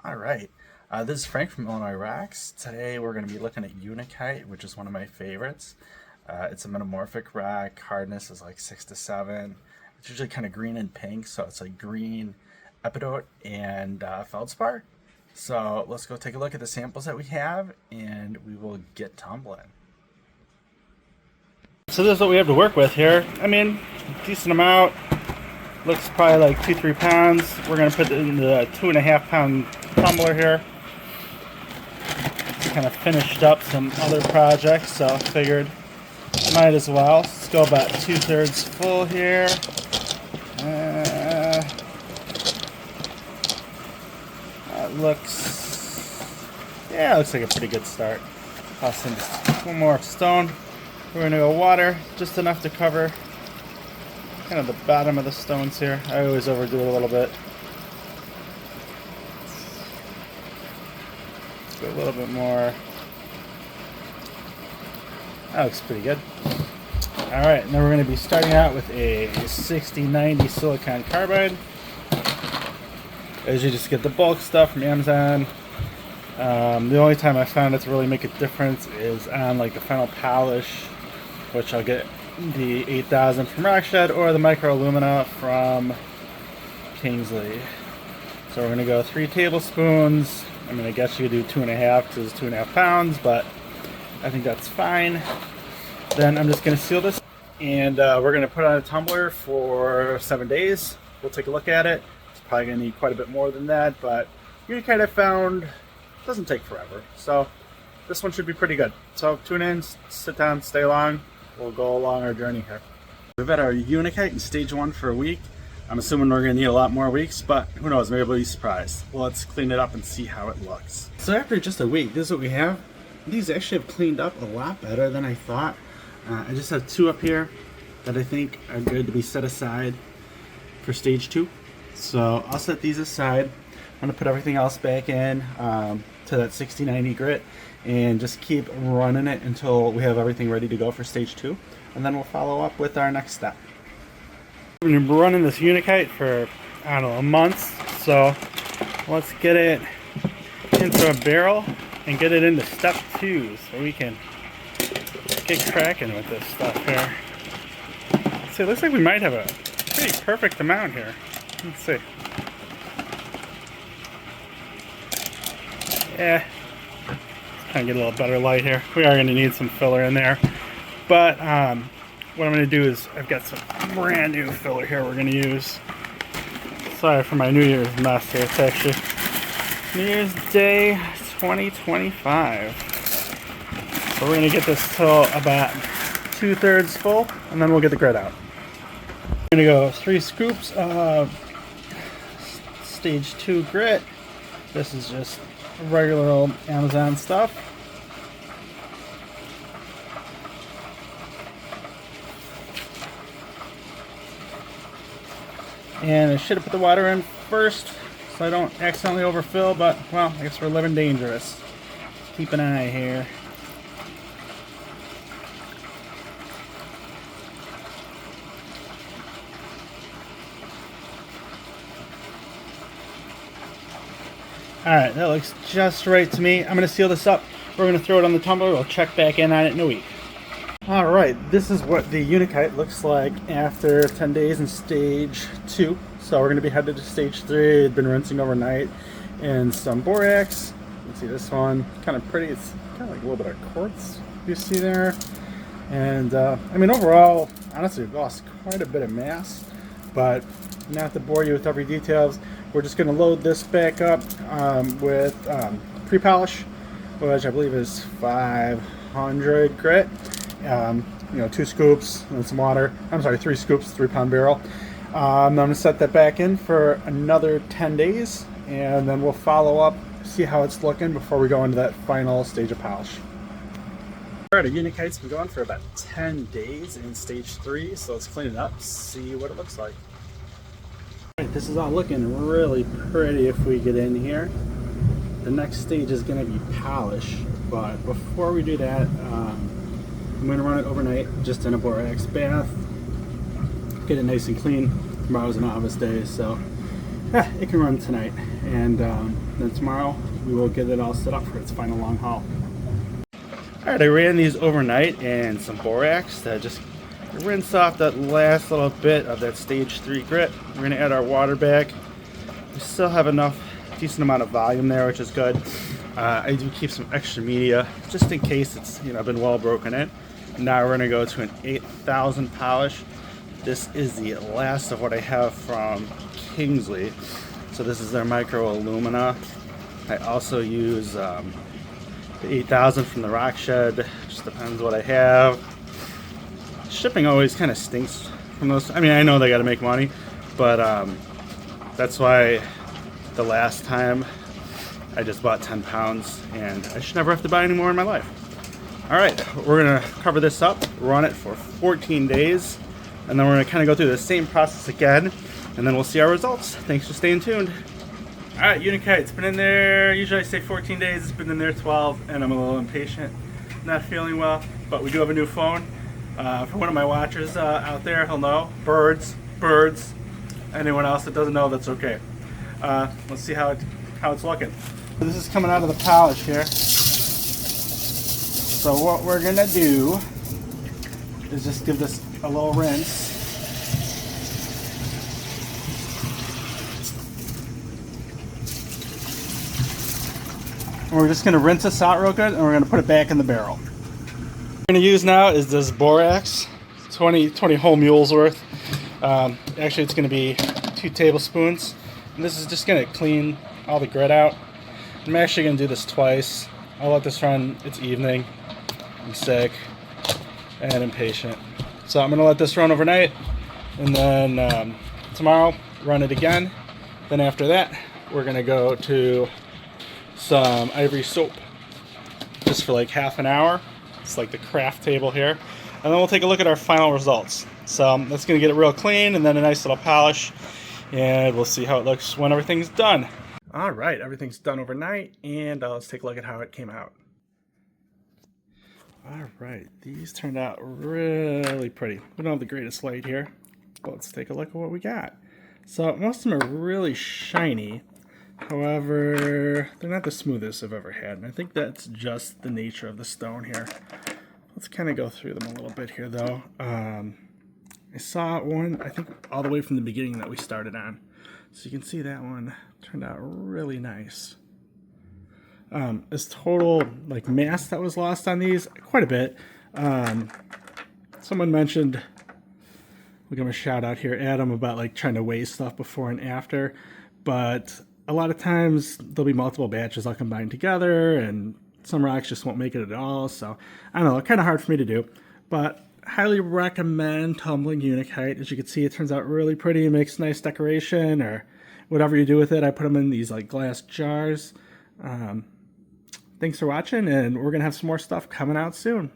All right. This is Frank from Illinois Rocks. Today we're going to be looking at Unakite, which is one of my favorites. It's a metamorphic rock. Hardness is like 6 to 7. It's usually kind of green and pink, so it's like green, epidote, and feldspar. So let's go take a look at the samples that we have, and we will get tumbling. So this is what we have to work with here. I mean, decent amount. Looks probably like 2-3 pounds. We're going to put it in the 2.5 pound tumbler here. Kind of finished up some other projects, so I figured might as well. Let's go about 2/3 full here. That looks like a pretty good start. I'll send just one more stone. We're going to go water, just enough to cover kind of the bottom of the stones here. I always overdo it a little bit. Let's go a little bit more. That looks pretty good. Alright, and then we're going to be starting out with a 6090 silicon carbide. As you just get the bulk stuff from Amazon. The only time I found it to really make a difference is on like the final polish, which I'll get the 8000 from Rockshed or the micro alumina from Kingsley. So we're going to go 3 tablespoons. I mean, I guess you could do 2.5 because it's 2.5 pounds, but I think that's fine. Then I'm just going to seal this, and we're going to put it on a tumbler for 7 days. We'll take a look at it. It's probably going to need quite a bit more than that, but you kind of found it doesn't take forever. So this one should be pretty good. So tune in, sit down, stay along. We'll go along our journey here. We've had our Unakite in stage 1 for a week. I'm assuming we're going to need a lot more weeks, but who knows, maybe we'll be surprised. Well, let's clean it up and see how it looks. So after just a week, this is what we have. These actually have cleaned up a lot better than I thought. I just have 2 up here that I think are good to be set aside for stage 2. So I'll set these aside. I'm going to put everything else back in to that 6090 grit and just keep running it until we have everything ready to go for stage 2. And then we'll follow up with our next step. We've been running this Unakite for, I don't know, a month. So let's get it into a barrel and get it into step 2 so we can get cracking with this stuff here. So it looks like we might have a pretty perfect amount here. Let's see. Yeah, kind of get a little better light here. We are going to need some filler in there, but what I'm going to do is I've got some brand new filler here we're going to use. Sorry for my New Year's mess here. It's actually New Year's Day 2025. So we're going to get this till about 2/3 full, and then we'll get the grit out. I'm going to go 3 scoops of stage 2 grit. This is just regular old Amazon stuff. And I should have put the water in first so I don't accidentally overfill, but well, I guess we're living dangerous. Keep an eye here. Alright, that looks just right to me. I'm going to seal this up. We're going to throw it on the tumbler. We'll check back in on it in a week. Alright, this is what the Unakite looks like after 10 days in stage 2. So we're going to be headed to stage 3. It's been rinsing overnight in some borax. You can see this one, kind of pretty. It's kind of like a little bit of quartz you see there. And I mean, overall, honestly, we've lost quite a bit of mass, but not to bore you with every details. We're just going to load this back up with pre-polish, which I believe is 500 grit. 2 scoops and some water. I'm sorry, 3 scoops, 3 pound barrel. I'm going to set that back in for another 10 days, and then we'll follow up, see how it's looking before we go into that final stage of polish. Alright, our Unakite's been going for about 10 days in stage 3, so let's clean it up, see what it looks like. Alright, this is all looking really pretty if we get in here. The next stage is going to be polish, but before we do that, I'm going to run it overnight just in a borax bath, get it nice and clean. Tomorrow's an office day, so it can run tonight, and then tomorrow we will get it all set up for its final long haul. Alright, I ran these overnight in some borax that just rinse off that last little bit of that stage 3 grit. We're going to add our water back. We still have enough, decent amount of volume there, which is good. I do keep some extra media just in case it's been well broken in. Now we're going to go to an 8,000 polish. This is the last of what I have from Kingsley. So this is their micro alumina. I also use the 8,000 from the Rock Shed. Just depends what I have. Shipping always kind of stinks from those. I mean, I know they got to make money, but that's why the last time I just bought 10 pounds, and I should never have to buy any more in my life. All right, we're gonna cover this up, run it for 14 days, and then we're gonna kind of go through the same process again, and then we'll see our results. Thanks for staying tuned. All right, Unakite, it's been in there, usually I say 14 days, it's been in there 12, and I'm a little impatient, not feeling well, but we do have a new phone. For one of my watchers out there, he'll know. Birds. Anyone else that doesn't know, that's okay. Let's see how it's looking. This is coming out of the polish here. So what we're gonna do is just give this a little rinse. And we're just gonna rinse this out real good, and we're gonna put it back in the barrel. What we're gonna use now is this borax, 20 whole mules worth. Actually, it's gonna be 2 tablespoons. And this is just gonna clean all the grit out. I'm actually gonna do this twice. I'll let this run. It's evening. I'm sick and impatient. So I'm gonna let this run overnight, and then tomorrow run it again. Then after that, we're gonna go to some ivory soap just for like half an hour. It's like the craft table here. And then we'll take a look at our final results. So that's gonna get it real clean, and then a nice little polish, and we'll see how it looks when everything's done. All right, everything's done overnight, and let's take a look at how it came out. All right, these turned out really pretty. We don't have the greatest light here, but let's take a look at what we got. So most of them are really shiny. However, they're not the smoothest I've ever had, and I think that's just the nature of the stone here. Let's kind of go through them a little bit here, though. I saw one, I think, all the way from the beginning that we started on. So you can see that one turned out really nice. As total like mass that was lost on these, quite a bit. Someone mentioned, we'll give him a shout out here, Adam, about like trying to weigh stuff before and after. But a lot of times there'll be multiple batches all combined together, and some rocks just won't make it at all. So I don't know, kind of hard for me to do. But highly recommend tumbling Unakite. As you can see, it turns out really pretty. It makes nice decoration or whatever you do with it. I put them in these like glass jars. Thanks for watching, and we're gonna have some more stuff coming out soon.